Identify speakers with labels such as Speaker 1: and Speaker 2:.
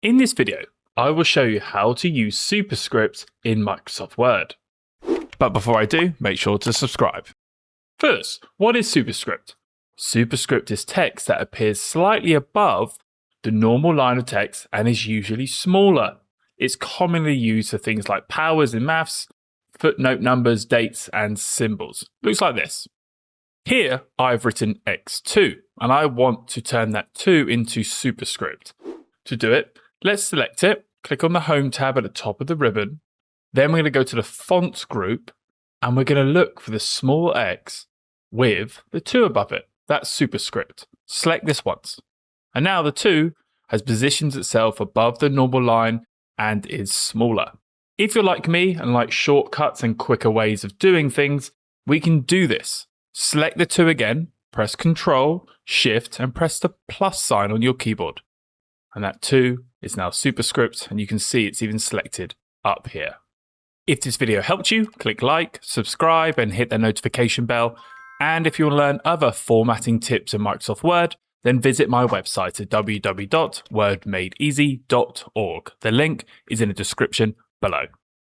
Speaker 1: In this video, I will show you how to use Superscript in Microsoft Word. But before I do, make sure to subscribe. First, what is Superscript? Superscript is text that appears slightly above the normal line of text and is usually smaller. It's commonly used for things like powers in maths, footnote numbers, dates, and symbols. Looks like this. Here, I've written x2, and I want to turn that 2 into Superscript. To do it, let's select it, click on the Home tab at the top of the ribbon. Then we're going to go to the Fonts group, and we're going to look for the small x with the 2 above it. That's Superscript. Select this once. And now the 2 has positioned itself above the normal line and is smaller. If you're like me and like shortcuts and quicker ways of doing things, we can do this. Select the 2 again, press Ctrl, Shift, and press the plus sign on your keyboard. And that 2 is now Superscript, and you can see it's even selected up here. If this video helped you, click like, subscribe, and hit the notification bell. And if you want to learn other formatting tips in Microsoft Word, then visit my website at www.wordmadeeasy.org. The link is in the description below.